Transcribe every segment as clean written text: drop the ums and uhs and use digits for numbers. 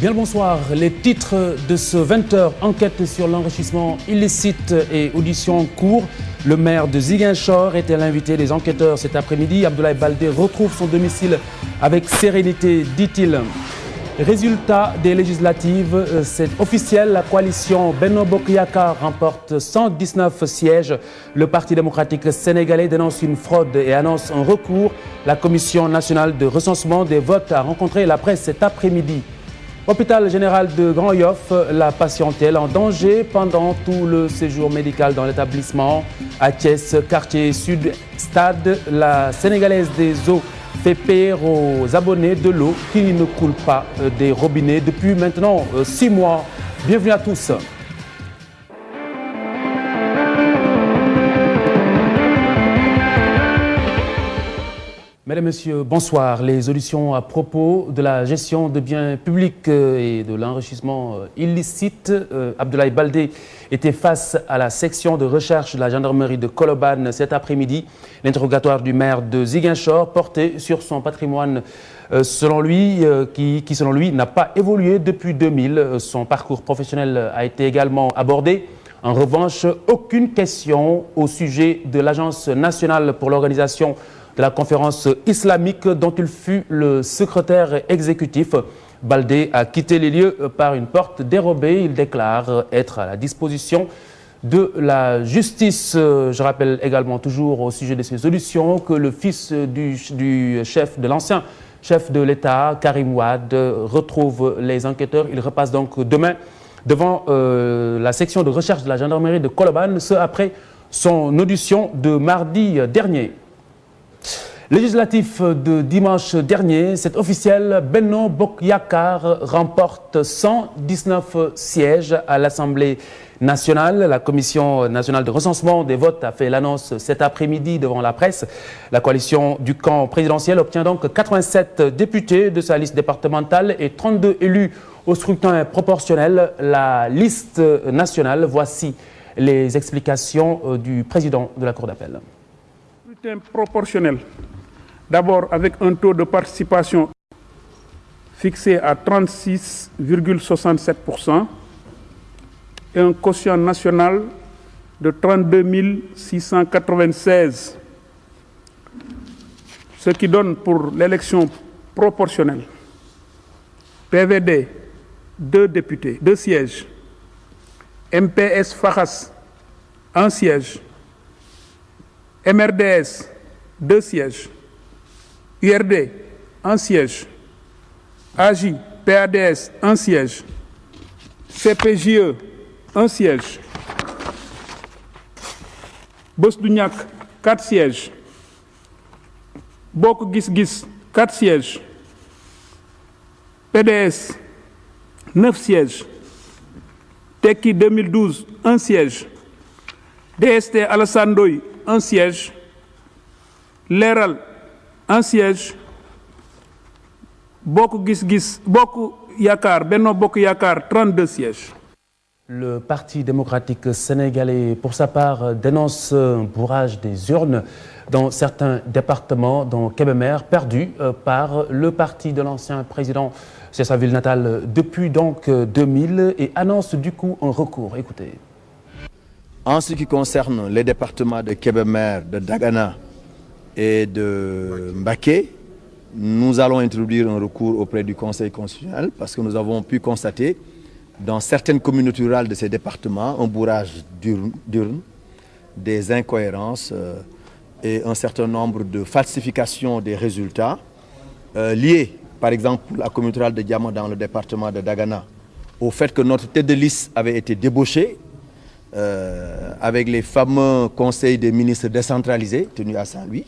Bien le bonsoir. Les titres de ce 20h, enquête sur l'enrichissement illicite et audition en cours. Le maire de Ziguinchor était l'invité des enquêteurs cet après-midi. Abdoulaye Baldé retrouve son domicile avec sérénité, dit-il. Résultat des législatives, c'est officiel, la coalition Benno Bokk Yakaar remporte 119 sièges. Le Parti démocratique sénégalais dénonce une fraude et annonce un recours. La Commission nationale de recensement des votes a rencontré la presse cet après-midi. Hôpital général de Grand Yoff, la patientèle en danger pendant tout le séjour médical dans l'établissement. À Thiès, quartier sud, stade, la Sénégalaise des eaux fait payer aux abonnés de l'eau qui ne coule pas des robinets depuis maintenant 6 mois. Bienvenue à tous. Mesdames, Messieurs, bonsoir. Les auditions à propos de la gestion de biens publics et de l'enrichissement illicite. Abdoulaye Baldé était face à la section de recherche de la gendarmerie de Colobane cet après-midi. L'interrogatoire du maire de Ziguinchor portait sur son patrimoine selon lui, qui selon lui n'a pas évolué depuis 2000. Son parcours professionnel a été également abordé. En revanche, aucune question au sujet de l'Agence nationale pour l'organisation de la conférence islamique dont il fut le secrétaire exécutif. Baldé a quitté les lieux par une porte dérobée. Il déclare être à la disposition de la justice. Je rappelle également toujours au sujet de ces solutions que le fils du chef, de l'ancien chef de l'État, Karim Wade, retrouve les enquêteurs. Il repasse donc demain devant la section de recherche de la gendarmerie de Colobane, ce après son audition de mardi dernier. Législatif de dimanche dernier, c'est officiel, Benno Bokk Yakaar remporte 119 sièges à l'Assemblée nationale. La Commission nationale de recensement des votes a fait l'annonce cet après-midi devant la presse. La coalition du camp présidentiel obtient donc 87 députés de sa liste départementale et 32 élus au scrutin proportionnel. La liste nationale, voici les explications du président de la Cour d'appel. Scrutin proportionnel. D'abord avec un taux de participation fixé à 36,67% et un quotient national de 32 696, ce qui donne pour l'élection proportionnelle PVD 2 députés, 2 sièges, MPS Faxas 1 siège, MRDS 2 sièges, URD, 1 siège. AJ, PADS, 1 siège. CPJE, 1 siège. Bës Du Ñakk, 4 sièges. Bokk Gis Gis, 4 sièges. PDS, 9 sièges. Tekki 2012, 1 siège. DST Alassane Ndoye, 1 siège. Leeral, 1 siège. Bokk Gis Gis, Bokk Yakaar, Benno Bokk Yakaar, 32 sièges. Le Parti démocratique sénégalais, pour sa part, dénonce un bourrage des urnes dans certains départements, dont Kébémer, perdu par le parti de l'ancien président, c'est sa ville natale, depuis donc 2000, et annonce du coup un recours. Écoutez. En ce qui concerne les départements de Kébémer, de Dagana et de Mbacké, nous allons introduire un recours auprès du Conseil constitutionnel parce que nous avons pu constater dans certaines communautés rurales de ces départements un bourrage d'urnes, des incohérences et un certain nombre de falsifications des résultats liés, par exemple, pour la communauté rurale de Diama dans le département de Dagana, au fait que notre tête de liste avait été débauchée avec les fameux conseils des ministres décentralisés tenus à Saint-Louis.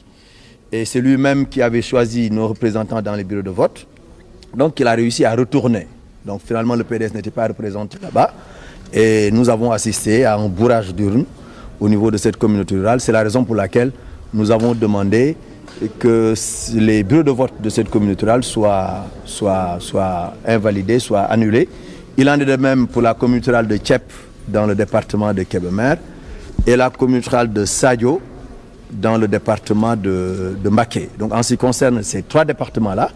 Et c'est lui-même qui avait choisi nos représentants dans les bureaux de vote. Donc il a réussi à retourner. Donc finalement le PDS n'était pas représenté là-bas. Et nous avons assisté à un bourrage d'urnes au niveau de cette communauté rurale. C'est la raison pour laquelle nous avons demandé que les bureaux de vote de cette communauté rurale soient invalidés, soient annulés. Il en est de même pour la communauté rurale de Tchep dans le département de Kébémer et la communauté rurale de Sadio dans le département de Mbacké. Donc en ce qui concerne ces 3 départements-là,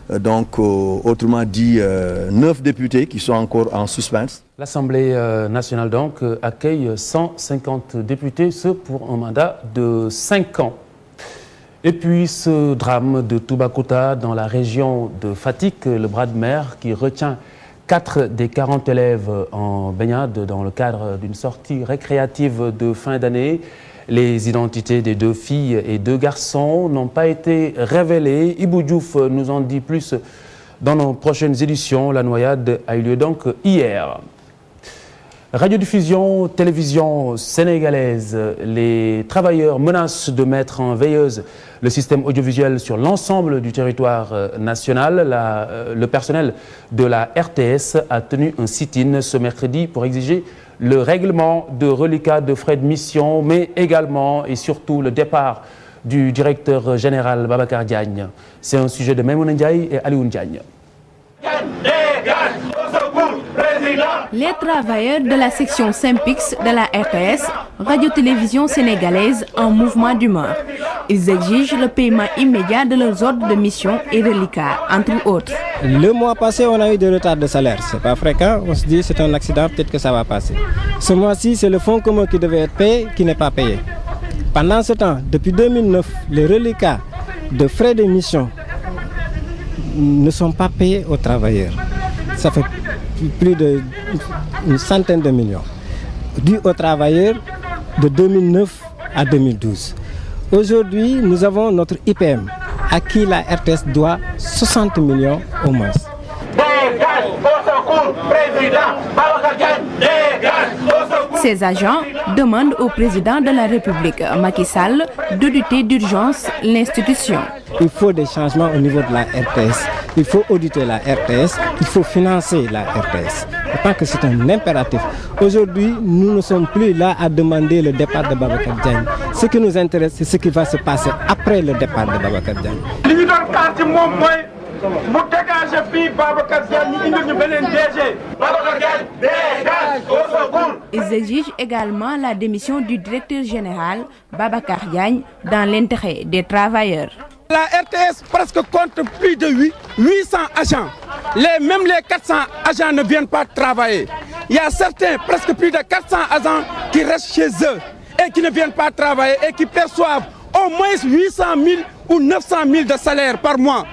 Donc, autrement dit, 9 députés qui sont encore en suspense. L'Assemblée nationale donc accueille 150 députés, ce pour un mandat de 5 ans. Et puis ce drame de Toubacouta dans la région de Fatick, le bras de mer qui retient 4 des 40 élèves en baignade dans le cadre d'une sortie récréative de fin d'année. Les identités des 2 filles et 2 garçons n'ont pas été révélées. Ibou Diouf nous en dit plus dans nos prochaines éditions. La noyade a eu lieu donc hier. Radiodiffusion, télévision sénégalaise, les travailleurs menacent de mettre en veilleuse le système audiovisuel sur l'ensemble du territoire national. Le personnel de la RTS a tenu un sit-in ce mercredi pour exiger le règlement de reliquat de frais de mission, mais également et surtout le départ du directeur général Babacar Diagne. C'est un sujet de Maimouna Ndiaye et Alioune Diagne. Les travailleurs de la section Synpics de la RTS, radio-télévision sénégalaise, en mouvement d'humeur. Ils exigent le paiement immédiat de leurs ordres de mission et reliquats, entre autres. Le mois passé, on a eu des retards de salaire. C'est pas fréquent. On se dit c'est un accident, peut-être que ça va passer. Ce mois-ci, c'est le fonds commun qui devait être payé qui n'est pas payé. Pendant ce temps, depuis 2009, les reliquats de frais de mission ne sont pas payés aux travailleurs. Ça fait plus d'une centaine de millions dus aux travailleurs de 2009 à 2012. Aujourd'hui, nous avons notre IPM à qui la RTS doit 60 millions au moins. Ces agents demandent au président de la République, Macky Sall, d'auditer d'urgence l'institution. Il faut des changements au niveau de la RTS. Il faut auditer la RTS. Il faut financer la RTS. Je pense que c'est un impératif. Aujourd'hui, nous ne sommes plus là à demander le départ de Babacar Diagne. Ce qui nous intéresse, c'est ce qui va se passer après le départ de Babacar Diagne. Ils exigent également la démission du directeur général Babacar Diagne dans l'intérêt des travailleurs. La RTS presque compte plus de 800 agents. Même les 400 agents ne viennent pas travailler. Il y a certains, presque plus de 400 agents qui restent chez eux et qui ne viennent pas travailler et qui perçoivent au moins 800 000 ou 900 000 de salaire par mois.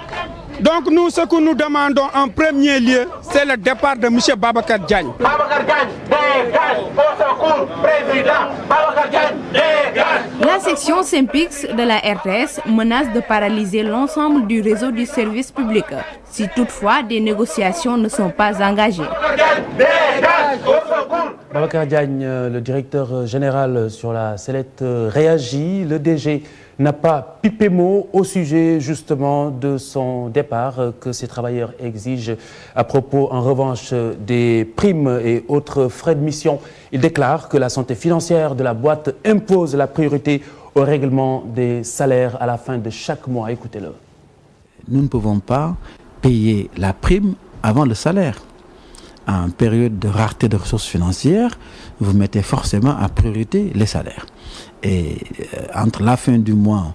Donc nous, ce que nous demandons en premier lieu, c'est le départ de M. Babacar Diagne. Babacar Diagne, dégage, au secours, président, Babacar Diagne, dégage. La section Synpics de la RTS menace de paralyser l'ensemble du réseau du service public, si toutefois des négociations ne sont pas engagées. Babacar Diagne, le directeur général sur la sellette, réagit. Le DG n'a pas pipé mot au sujet justement de son départ que ces travailleurs exigent à propos en revanche des primes et autres frais de mission. Il déclare que la santé financière de la boîte impose la priorité au règlement des salaires à la fin de chaque mois. Écoutez-le. Nous ne pouvons pas payer la prime avant le salaire. En période de rareté de ressources financières, vous mettez forcément à priorité les salaires. Et entre la fin du mois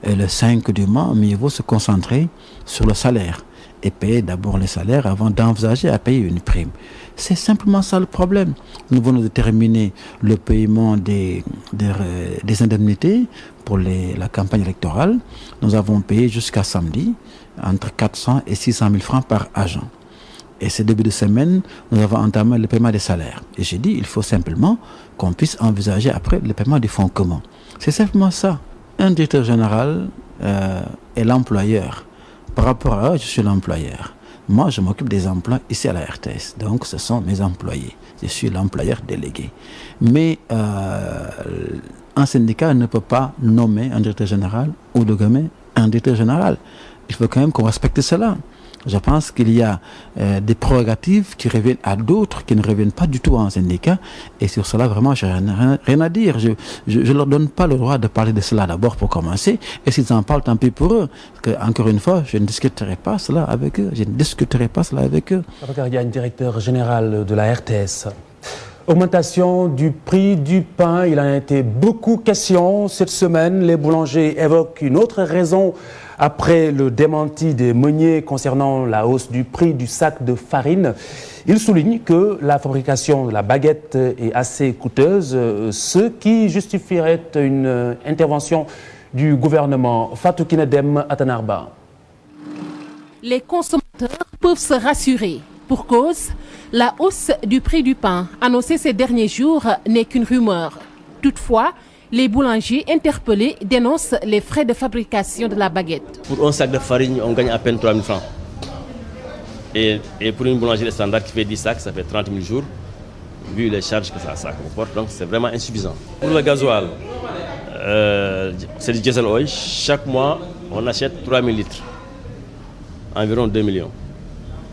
et le 5 du mois, mieux vaut se concentrer sur le salaire et payer d'abord les salaires avant d'envisager à payer une prime. C'est simplement ça le problème. Nous venons de terminer le paiement des indemnités pour la campagne électorale. Nous avons payé jusqu'à samedi entre 400 et 600 000 francs par agent. Et ce début de semaine, nous avons entamé le paiement des salaires. Et j'ai dit, il faut simplement qu'on puisse envisager après le paiement des fonds communs. C'est simplement ça. Un directeur général est l'employeur. Par rapport à eux, je suis l'employeur. Moi, je m'occupe des emplois ici à la RTS. Donc, ce sont mes employés. Je suis l'employeur délégué. Mais un syndicat ne peut pas nommer un directeur général ou nommer un directeur général. Il faut quand même qu'on respecte cela. Je pense qu'il y a des prérogatives qui reviennent à d'autres qui ne reviennent pas du tout à un syndicat. Et sur cela, vraiment, je n'ai rien à dire. Je ne leur donne pas le droit de parler de cela d'abord pour commencer. Et s'ils en parlent, tant pis pour eux. Parce que, encore une fois, je ne discuterai pas cela avec eux. Je ne discuterai pas cela avec eux. Il y a un directeur général de la RTS. Augmentation du prix du pain, il en a été beaucoup question cette semaine. Les boulangers évoquent une autre raison Après le démenti des meuniers concernant la hausse du prix du sac de farine, il souligne que la fabrication de la baguette est assez coûteuse, ce qui justifierait une intervention du gouvernement. Fatou Kinedem Atanarba. Les consommateurs peuvent se rassurer. Pour cause, la hausse du prix du pain annoncée ces derniers jours n'est qu'une rumeur. Toutefois, les boulangers interpellés dénoncent les frais de fabrication de la baguette. Pour un sac de farine, on gagne à peine 3 000 francs. Et pour une boulangerie standard qui fait 10 sacs, ça fait 30 000 jours, vu les charges que ça comporte. Donc c'est vraiment insuffisant. Pour le gasoil, c'est du diesel oil. Chaque mois, on achète 3 000 litres, environ 2 millions.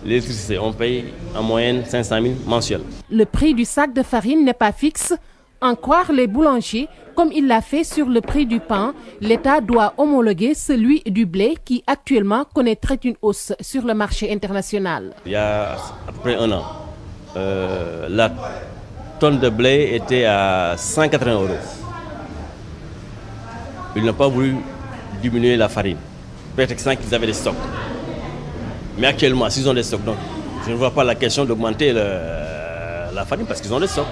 L'électricité, on paye en moyenne 500 000 mensuels. Le prix du sac de farine n'est pas fixe. En croire les boulangers, comme il l'a fait sur le prix du pain, l'État doit homologuer celui du blé qui actuellement connaîtrait une hausse sur le marché international. Il y a à peu près un an, la tonne de blé était à 180 €. Ils n'ont pas voulu diminuer la farine, prétextant qu'ils avaient des stocks. Mais actuellement, s'ils ont des stocks, donc je ne vois pas la question d'augmenter la farine parce qu'ils ont des stocks.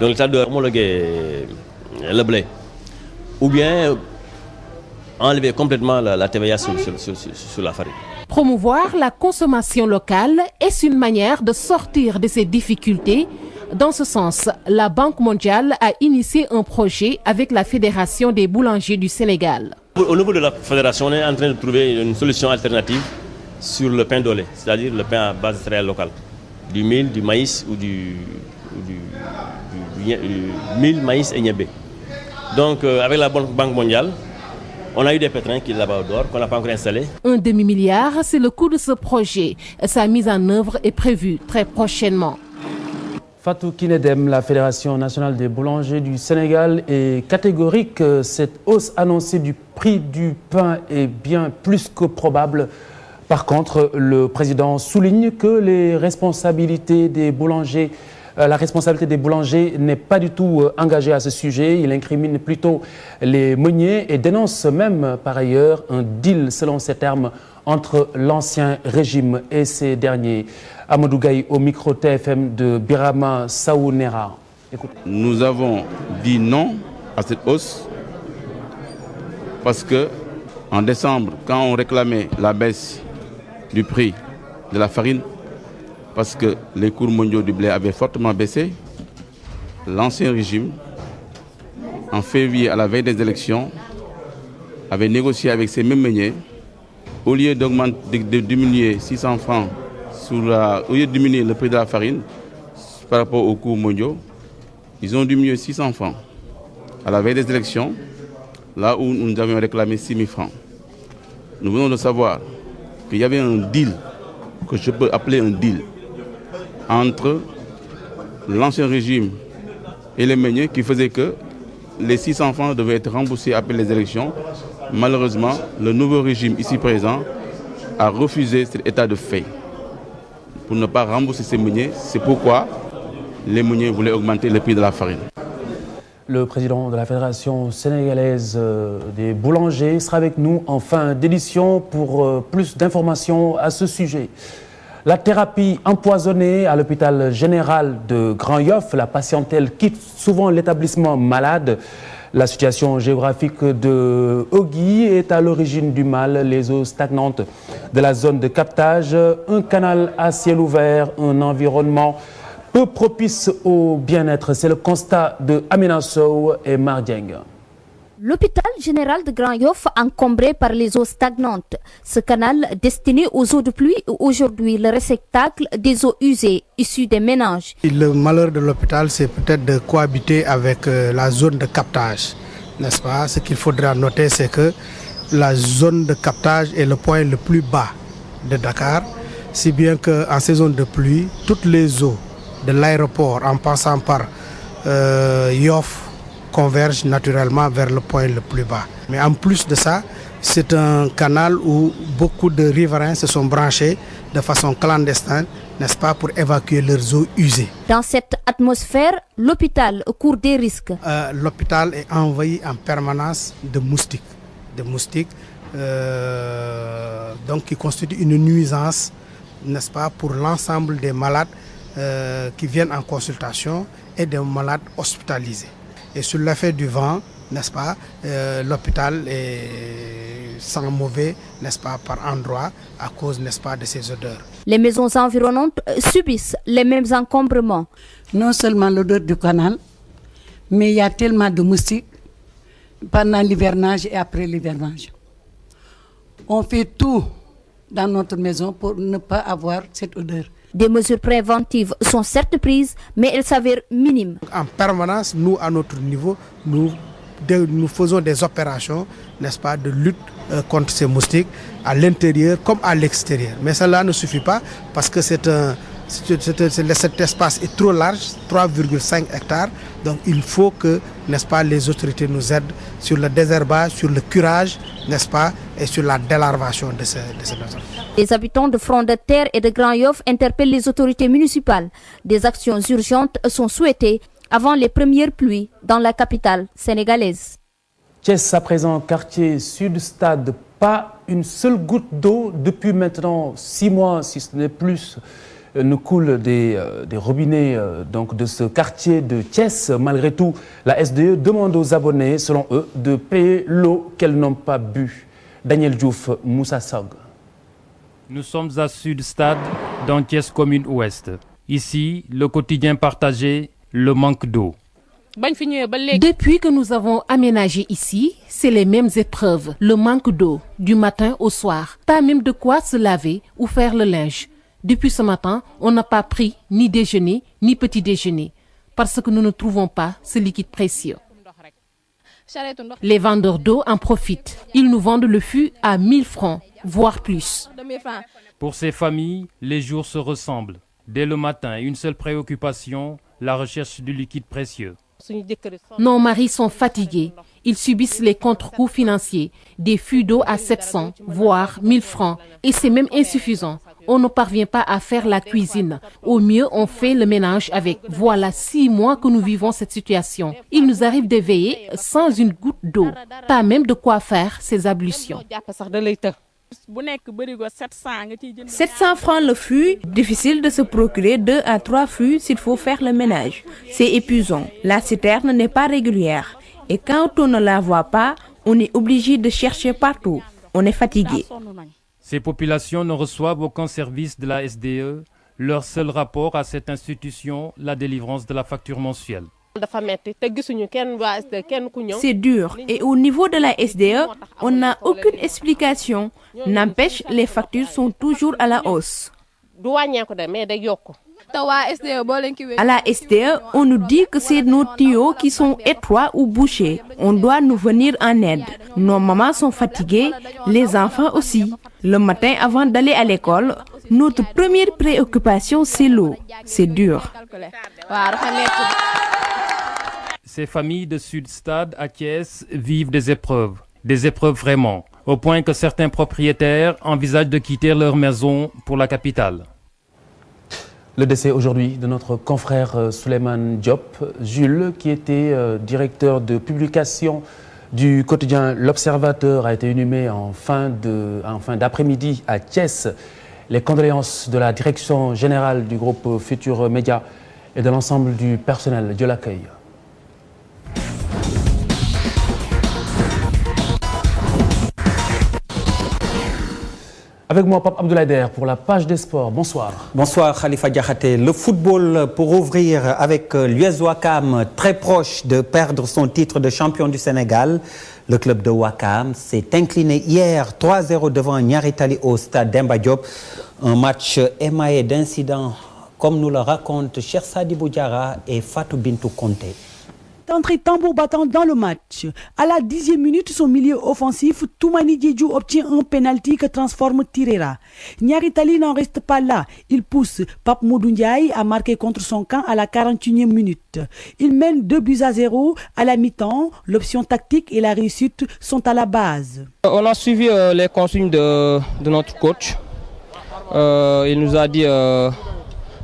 Donc l'État doit homologuer le blé ou bien enlever complètement la TVA sur la farine. Promouvoir la consommation locale, est-ce une manière de sortir de ces difficultés? Dans ce sens, la Banque mondiale a initié un projet avec la Fédération des boulangers du Sénégal. Au niveau de la fédération, on est en train de trouver une solution alternative sur le pain dolé, c'est-à-dire le pain à base de céréales locales, du mil, du maïs ou du mil, maïs et niébé. Donc avec la Banque mondiale, on a eu des pétrins qui sont là-bas au dehors, qu'on n'a pas encore installés. 1 demi-milliard, c'est le coût de ce projet. Sa mise en œuvre est prévue très prochainement. Fatou Kinedem, la Fédération nationale des boulangers du Sénégal, est catégorique. Cette hausse annoncée du prix du pain est bien plus que probable. Par contre, le président souligne que la responsabilité des boulangers n'est pas du tout engagée à ce sujet. Il incrimine plutôt les meuniers et dénonce même par ailleurs un deal, selon ses termes, entre l'ancien régime et ces derniers. Amadou Gaye au micro TFM de Birama Saounera. Nous avons dit non à cette hausse parce que en décembre, quand on réclamait la baisse du prix de la farine, parce que les cours mondiaux du blé avaient fortement baissé, l'ancien régime, en février, à la veille des élections, avait négocié avec ces mêmes meuniers, au lieu de diminuer 600 francs, au lieu de diminuer le prix de la farine par rapport aux cours mondiaux, ils ont diminué 600 francs. À la veille des élections, là où nous avions réclamé 6 000 francs. Nous venons de savoir qu'il y avait un deal, que je peux appeler un deal, entre l'ancien régime et les meuniers qui faisait que les 600 francs devaient être remboursés après les élections. Malheureusement, le nouveau régime ici présent a refusé cet état de fait pour ne pas rembourser ces meuniers. C'est pourquoi les meuniers voulaient augmenter le prix de la farine. Le président de la Fédération sénégalaise des boulangers sera avec nous en fin d'édition pour plus d'informations à ce sujet. La thérapie empoisonnée à l'hôpital général de Grand Yoff, la patientèle quitte souvent l'établissement malade. La situation géographique de Ogui est à l'origine du mal. Les eaux stagnantes de la zone de captage, un canal à ciel ouvert, un environnement peu propice au bien-être. C'est le constat de Amina Sow et Mardieng. L'hôpital général de Grand Yoff encombré par les eaux stagnantes. Ce canal destiné aux eaux de pluie est aujourd'hui le réceptacle des eaux usées issues des ménages. Le malheur de l'hôpital, c'est peut-être de cohabiter avec la zone de captage, n'est-ce pas? Ce qu'il faudra noter, c'est que la zone de captage est le point le plus bas de Dakar, si bien qu'en saison de pluie, toutes les eaux de l'aéroport en passant par Yoff convergent naturellement vers le point le plus bas. Mais en plus de ça, c'est un canal où beaucoup de riverains se sont branchés de façon clandestine, n'est-ce pas, pour évacuer leurs eaux usées. Dans cette atmosphère, l'hôpital court des risques. L'hôpital est envahi en permanence de moustiques. donc qui constitue une nuisance, n'est-ce pas, pour l'ensemble des malades qui viennent en consultation et des malades hospitalisés. Et sur l'effet du vent, n'est-ce pas, l'hôpital sent mauvais, n'est-ce pas, par endroits à cause, n'est-ce pas, de ces odeurs. Les maisons environnantes subissent les mêmes encombrements. Non seulement l'odeur du canal, mais il y a tellement de moustiques pendant l'hivernage et après l'hivernage. On fait tout dans notre maison pour ne pas avoir cette odeur. Des mesures préventives sont certes prises, mais elles s'avèrent minimes. En permanence, nous, à notre niveau, nous faisons des opérations, n'est-ce pas, de lutte contre ces moustiques à l'intérieur comme à l'extérieur. Mais cela ne suffit pas parce que cet espace est trop large, 3,5 hectares. Donc il faut que, n'est-ce pas, les autorités nous aident sur le désherbage, sur le curage, n'est-ce pas, et sur la délarvation de ces maisons. Les habitants de Front de Terre et de Grand Yoff interpellent les autorités municipales. Des actions urgentes sont souhaitées avant les premières pluies dans la capitale sénégalaise. Thiès à présent, quartier Sud-Stade, pas une seule goutte d'eau depuis maintenant 6 mois, si ce n'est plus, ne coule des robinets donc de ce quartier de Thiès. Malgré tout, la SDE demande aux abonnés, selon eux, de payer l'eau qu'elles n'ont pas bu. Daniel Diouf, Moussa Sog. Nous sommes à Sud-Stade, dans Thiès commune ouest. Ici, le quotidien partagé, le manque d'eau. Depuis que nous avons aménagé ici, c'est les mêmes épreuves. Le manque d'eau, du matin au soir. Pas même de quoi se laver ou faire le linge. Depuis ce matin, on n'a pas pris ni déjeuner, ni petit déjeuner. Parce que nous ne trouvons pas ce liquide précieux. Les vendeurs d'eau en profitent. Ils nous vendent le fût à 1000 francs, voire plus. Pour ces familles, les jours se ressemblent. Dès le matin, une seule préoccupation, la recherche du liquide précieux. Nos maris sont fatigués. Ils subissent les contre-coups financiers, des fûts d'eau à 700, voire 1000 francs. Et c'est même insuffisant. On ne parvient pas à faire la cuisine. Au mieux, on fait le ménage avec. Voilà 6 mois que nous vivons cette situation. Il nous arrive de veiller sans une goutte d'eau. Pas même de quoi faire ces ablutions. 700 francs le fût, difficile de se procurer 2 à 3 fûts s'il faut faire le ménage. C'est épuisant. La citerne n'est pas régulière. Et quand on ne la voit pas, on est obligé de chercher partout. On est fatigué. Ces populations ne reçoivent aucun service de la SDE. Leur seul rapport à cette institution, la délivrance de la facture mensuelle. C'est dur. Et au niveau de la SDE, on n'a aucune explication. N'empêche, les factures sont toujours à la hausse. À la SDE, on nous dit que c'est nos tuyaux qui sont étroits ou bouchés. On doit nous venir en aide. Nos mamans sont fatiguées, les enfants aussi. Le matin, avant d'aller à l'école, notre première préoccupation, c'est l'eau. C'est dur. Ces familles de Sud-Stade à Thiès vivent des épreuves vraiment, au point que certains propriétaires envisagent de quitter leur maison pour la capitale. Le décès aujourd'hui de notre confrère Souleymane Diop, Jules, qui était directeur de publication du quotidien L'Observateur, a été inhumé en fin d'après-midi à Thiès. Les condoléances de la direction générale du groupe Futur Média et de l'ensemble du personnel. Dieu l'accueille. Avec moi, Pape Abdoulaye Der pour la page des sports. Bonsoir. Bonsoir Khalifa Diakhaté. Le football pour ouvrir avec l'US Ouakam, très proche de perdre son titre de champion du Sénégal. Le club de Ouakam s'est incliné hier 3-0 devant Niary Tally au stade Demba Diop. Un match émaillé d'incidents, comme nous le racontent Cheikh Sadibou Diarra et Fatou Bintou Konté. Entrée tambour battant dans le match. À la 10e minute, son milieu offensif, Toumani Diédhiou obtient un penalty que transforme Tirera. Niary Tally n'en reste pas là. Il pousse Pape Modou Ndiaye à marquer contre son camp à la 41e minute. Il mène 2-0 à la mi-temps. L'option tactique et la réussite sont à la base. On a suivi les consignes de notre coach. Il nous a dit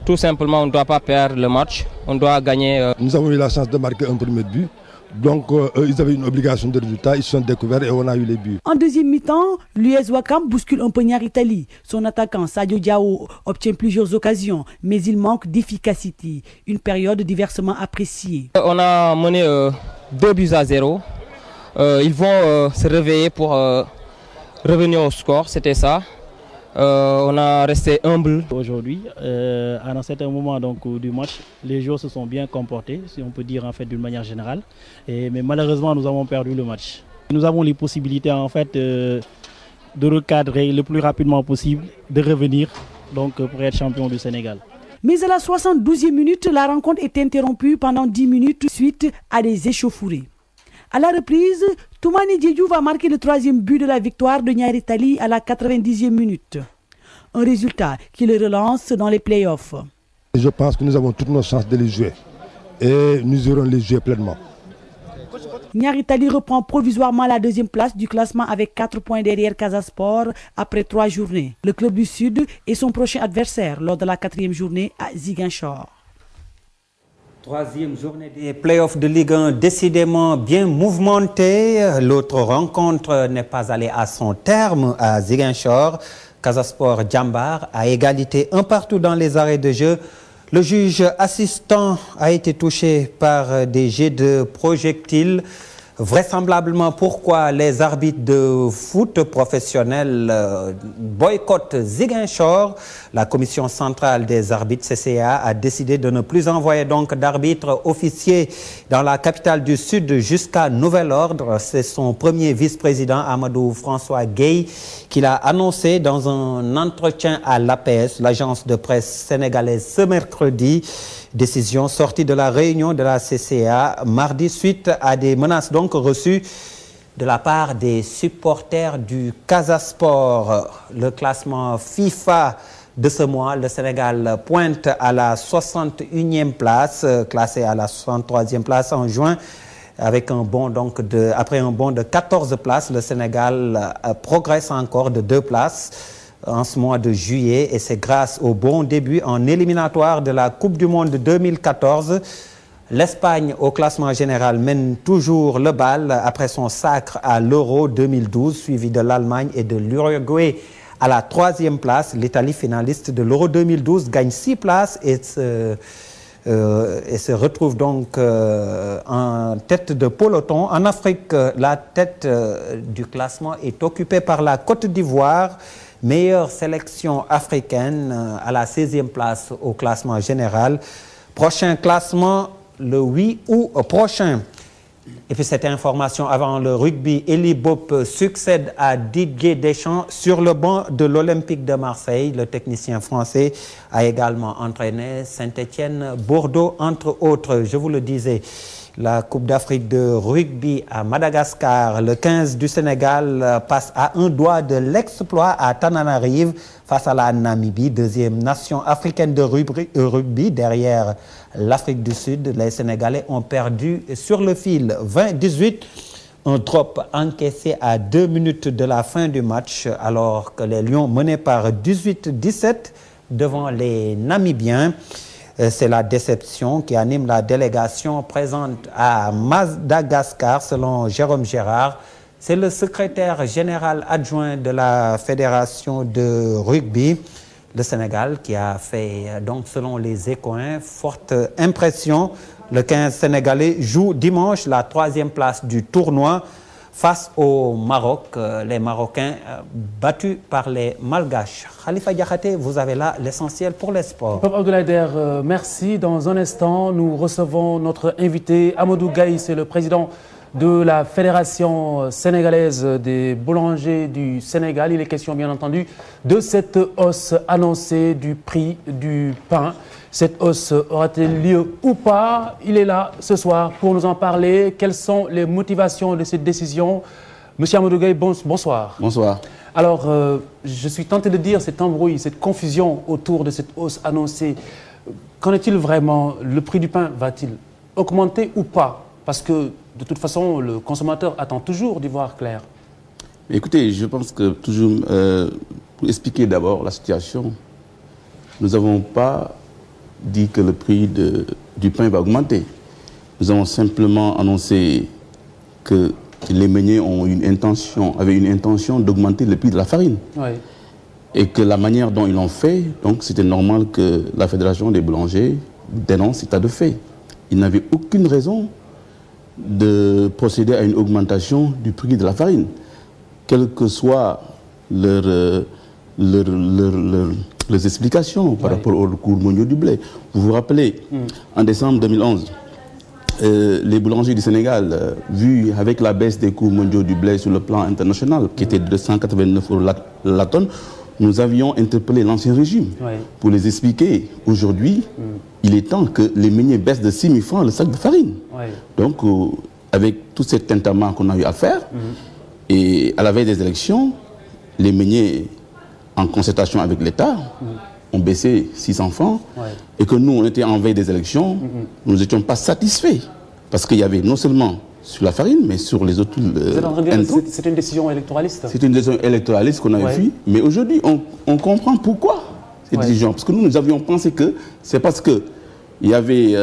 tout simplement on ne doit pas perdre le match, on doit gagner. Nous avons eu la chance de marquer un premier but. Donc ils avaient une obligation de résultat, ils se sont découverts et on a eu les buts. En deuxième mi-temps, l'US Ouakam bouscule un peu Niaritali. Son attaquant Sadio Diao obtient plusieurs occasions, mais il manque d'efficacité. Une période diversement appréciée. On a mené 2-0. Ils vont se réveiller pour revenir au score, c'était ça. On a resté humble. Aujourd'hui, à un certain moment donc, du match, les joueurs se sont bien comportés, si on peut dire en fait d'une manière générale. Mais malheureusement, nous avons perdu le match. Nous avons les possibilités en fait de recadrer le plus rapidement possible, de revenir donc, pour être champion du Sénégal. Mais à la 72e minute, la rencontre est interrompue pendant 10 minutes suite à des échauffourées. À la reprise, Toumani Diédhiou va marquer le 3e but de la victoire de Niaritali à la 90e minute. Un résultat qui le relance dans les playoffs. Je pense que nous avons toutes nos chances de les jouer et nous irons les jouer pleinement. Niaritali reprend provisoirement la 2e place du classement avec 4 points derrière Casa Sport après 3 journées. Le club du Sud est son prochain adversaire lors de la 4e journée à Ziguinchor. 3e journée des playoffs de Ligue 1, décidément bien mouvementée. L'autre rencontre n'est pas allée à son terme à Ziguinchor. Casa Sport Djambar à égalité un partout dans les arrêts de jeu. Le juge assistant a été touché par des jets de projectiles. Vraisemblablement, pourquoi les arbitres de foot professionnels boycottent Ziguinchor. La commission centrale des arbitres CCA a décidé de ne plus envoyer donc d'arbitres officiers dans la capitale du Sud jusqu'à nouvel ordre. C'est son premier vice-président Amadou François Gueye qui l'a annoncé dans un entretien à l'APS, l'agence de presse sénégalaise, ce mercredi. Décision sortie de la réunion de la CCA mardi suite à des menaces donc reçues de la part des supporters du Casa Sport. Le classement FIFA de ce mois, le Sénégal pointe à la 61e place, classé à la 63e place en juin. Avec un bond donc après un bond de 14 places, le Sénégal progresse encore de 2 places. En ce mois de juillet, et c'est grâce au bon début en éliminatoire de la Coupe du Monde 2014. L'Espagne, au classement général, mène toujours le bal après son sacre à l'Euro 2012, suivi de l'Allemagne et de l'Uruguay à la 3e place. L'Italie, finaliste de l'Euro 2012, gagne 6 places et se retrouve donc en tête de peloton. En Afrique, la tête du classement est occupée par la Côte d'Ivoire, meilleure sélection africaine à la 16e place au classement général. Prochain classement le 8 août prochain. Et puis cette information avant le rugby, Elie Bopp succède à Didier Deschamps sur le banc de l'Olympique de Marseille. Le technicien français a également entraîné Saint-Étienne, Bordeaux, entre autres. Je vous le disais, la Coupe d'Afrique de rugby à Madagascar, le 15 du Sénégal passe à un doigt de l'exploit à Tananarive face à la Namibie, deuxième nation africaine de rugby derrière l'Afrique du Sud. Les Sénégalais ont perdu sur le fil 20-18, un drop encaissé à 2 minutes de la fin du match alors que les Lions menaient par 18-17 devant les Namibiens. C'est la déception qui anime la délégation présente à Madagascar, selon Jérôme Gérard. C'est le secrétaire général adjoint de la Fédération de rugby, le Sénégal, qui a fait, donc selon les Écoins, forte impression. Le 15 sénégalais joue dimanche la 3e place du tournoi face au Maroc, les Marocains battus par les Malgaches. Khalifa Diakhaté, vous avez là l'essentiel pour les sports. Pape Abdoulaye Der, merci. Dans un instant, nous recevons notre invité Amadou Gaye, c'est le président de la Fédération sénégalaise des boulangers du Sénégal. Il est question, bien entendu, de cette hausse annoncée du prix du pain. Cette hausse aura-t-elle lieu ou pas? Il est là ce soir pour nous en parler. Quelles sont les motivations de cette décision? Monsieur Amadou Gaye, bonsoir. Bonsoir. Alors, je suis tenté de dire cette embrouille, cette confusion autour de cette hausse annoncée. Qu'en est-il vraiment? Le prix du pain va-t-il augmenter ou pas? Parce que, de toute façon, le consommateur attend toujours d'y voir clair. Écoutez, je pense que toujours, pour expliquer d'abord la situation, nous n'avons pas dit que le prix du pain va augmenter. Nous avons simplement annoncé que les meuniers avaient une intention d'augmenter le prix de la farine. Oui. Et que la manière dont ils l'ont fait, donc c'était normal que la Fédération des boulangers dénonce cet état de fait. Ils n'avaient aucune raison de procéder à une augmentation du prix de la farine, quelles que soient leurs explications par rapport au cours mondial du blé. Vous vous rappelez, en décembre 2011, les boulangers du Sénégal, vu avec la baisse des cours mondiaux du blé sur le plan international, qui était de 289 € la tonne, nous avions interpellé l'ancien régime pour les expliquer. Aujourd'hui, il est temps que les meuniers baissent de 6 000 francs le sac de farine. Donc, avec tout cet tintamarre qu'on a eu à faire, et à la veille des élections, les meuniers, en concertation avec l'État, ont baissé 600 francs, et que nous, on était en veille des élections, nous n'étions pas satisfaits, parce qu'il y avait non seulement sur la farine, mais sur les autres... C'est une décision électoraliste. C'est une décision électoraliste qu'on avait fait, mais aujourd'hui, on comprend pourquoi cette décision. Parce que nous avions pensé que c'est parce que il y avait,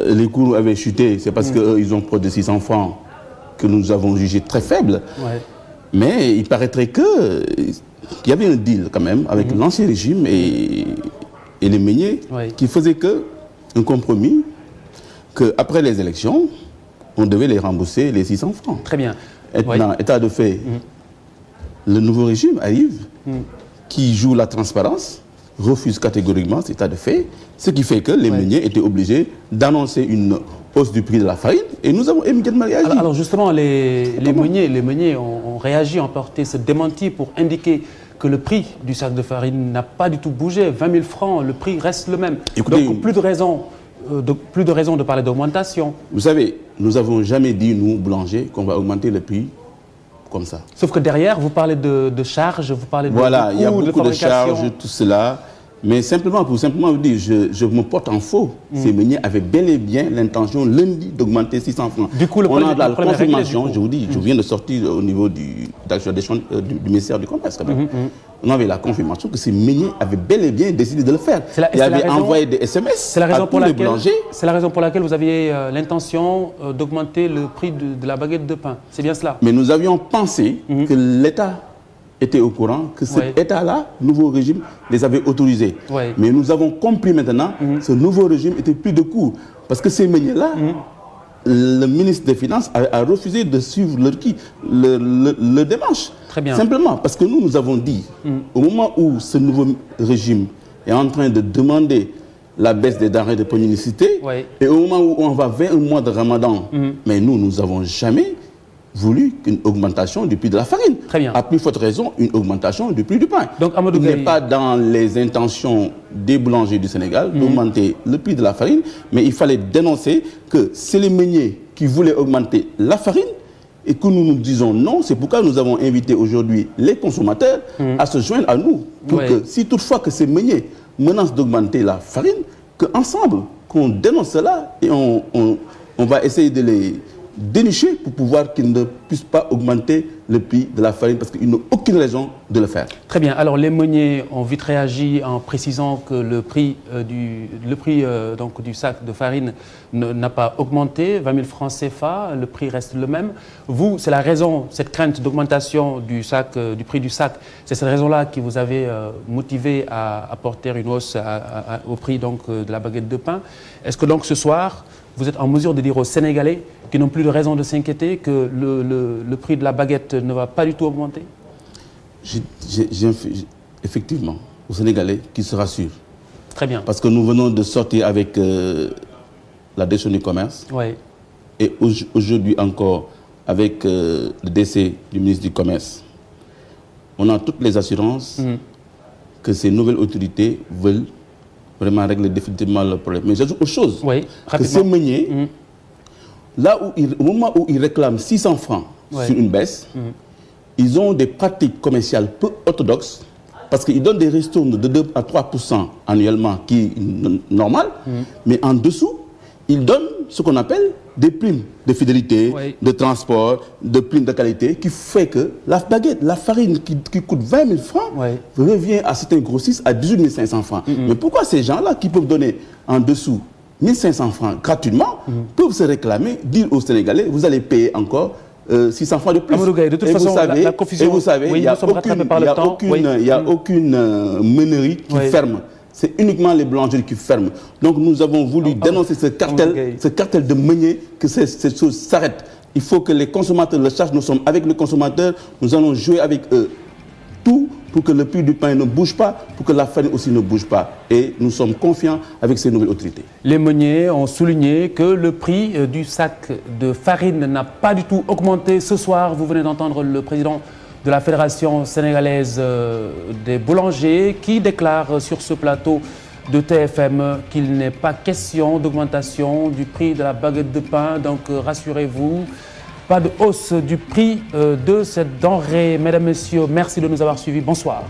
les cours avaient chuté, c'est parce qu'ils ont produit 600 francs que nous avons jugé très faible. Mais il paraîtrait qu'il y avait un deal quand même avec l'ancien régime et les meuniers qui faisait un compromis qu'après les élections, on devait les rembourser les 600 francs. Très bien. Maintenant, état de fait, le nouveau régime arrive, qui joue la transparence, refuse catégoriquement cet état de fait, ce qui fait que les meuniers étaient obligés d'annoncer une hausse du prix de la farine, et nous avons immédiatement réagi. Alors justement, les meuniers ont réagi, ont porté ce démenti pour indiquer que le prix du sac de farine n'a pas du tout bougé. 20 000 francs, le prix reste le même. Écoutez, donc plus de raison de parler d'augmentation. Vous savez, nous n'avons jamais dit, nous, boulangers, qu'on va augmenter le prix comme ça. Sauf que derrière, vous parlez de charges, vous parlez de voilà, il y a beaucoup de fabrication. charges, tout cela. Mais simplement, pour simplement vous dire, je me porte en faux. Ces meuniers avaient bel et bien l'intention lundi d'augmenter 600 francs. Du coup, on a la confirmation, je vous dis, je viens de sortir au niveau du ministère du Commerce. Quand même. On avait la confirmation que ces meuniers avaient bel et bien décidé de le faire. Ils avaient envoyé des SMS à tous les boulangers. C'est la raison pour laquelle vous aviez l'intention d'augmenter le prix de la baguette de pain. C'est bien cela? Mais nous avions pensé que l'État était au courant que cet État-là, nouveau régime, les avait autorisés. Mais nous avons compris maintenant que ce nouveau régime était plus de cours. Parce que ces meuniers-là, le ministre des Finances a refusé de suivre leur démarche. Très bien. Simplement parce que nous avons dit, au moment où ce nouveau régime est en train de demander la baisse des denrées de première nécessité, et au moment où on va vers un mois de Ramadan, mais nous n'avons jamais voulu qu'une augmentation du prix de la farine. Très bien. À plus forte raison, une augmentation du prix du pain. Donc, il n'est pas dans les intentions des boulangers du Sénégal d'augmenter le prix de la farine, mais il fallait dénoncer que c'est les meuniers qui voulaient augmenter la farine et que nous nous disons non. C'est pourquoi nous avons invité aujourd'hui les consommateurs à se joindre à nous. Pour que, si toutefois que ces meuniers menacent d'augmenter la farine, qu'ensemble, qu'on dénonce cela et on va essayer de les dénicher pour pouvoir qu'ils ne puissent pas augmenter le prix de la farine parce qu'ils n'ont aucune raison de le faire. Très bien. Alors les meuniers ont vite réagi en précisant que le prix du sac de farine n'a pas augmenté, 20 000 francs CFA, le prix reste le même. Vous, c'est la raison, cette crainte d'augmentation du prix du sac, c'est cette raison-là qui vous avait motivé à apporter une hausse au prix donc, de la baguette de pain. Est-ce que donc ce soir, vous êtes en mesure de dire aux Sénégalais qui n'ont plus de raison de s'inquiéter que le prix de la baguette ne va pas du tout augmenter? Effectivement, aux Sénégalais qui se rassurent. Très bien. Parce que nous venons de sortir avec la décision du commerce. Et aujourd'hui encore, avec le décès du ministre du Commerce, on a toutes les assurances que ces nouvelles autorités veulent vraiment régler définitivement le problème. Mais j'ajoute autre chose, que ces meuniers, au moment où ils réclament 600 francs sur une baisse, ils ont des pratiques commerciales peu orthodoxes parce qu'ils donnent des ristournes de 2 à 3% annuellement, qui est normal, mais en dessous, ils donnent ce qu'on appelle des primes de fidélité, de transport, de primes de qualité, qui fait que la baguette, la farine qui coûte 20 000 francs, revient à certains grossistes à 18 500 francs. Mais pourquoi ces gens-là qui peuvent donner en dessous 1500 francs gratuitement, peuvent se réclamer, dire aux Sénégalais, vous allez payer encore 600 francs de plus. De toute façon, la confusion, vous savez, il n'y a aucune meunerie qui ferme. C'est uniquement les boulangeries qui ferment. Donc nous avons voulu dénoncer ce cartel de meuniers, que ces choses s'arrêtent. Il faut que les consommateurs le sachent. Nous sommes avec les consommateurs, nous allons jouer avec eux. Tout pour que le prix du pain ne bouge pas, pour que la farine aussi ne bouge pas. Et nous sommes confiants avec ces nouvelles autorités. Les meuniers ont souligné que le prix du sac de farine n'a pas du tout augmenté. Ce soir, vous venez d'entendre le président de la Fédération sénégalaise des boulangers qui déclare sur ce plateau de TFM qu'il n'est pas question d'augmentation du prix de la baguette de pain. Donc rassurez-vous, pas de hausse du prix de cette denrée. Mesdames, Messieurs, merci de nous avoir suivis. Bonsoir.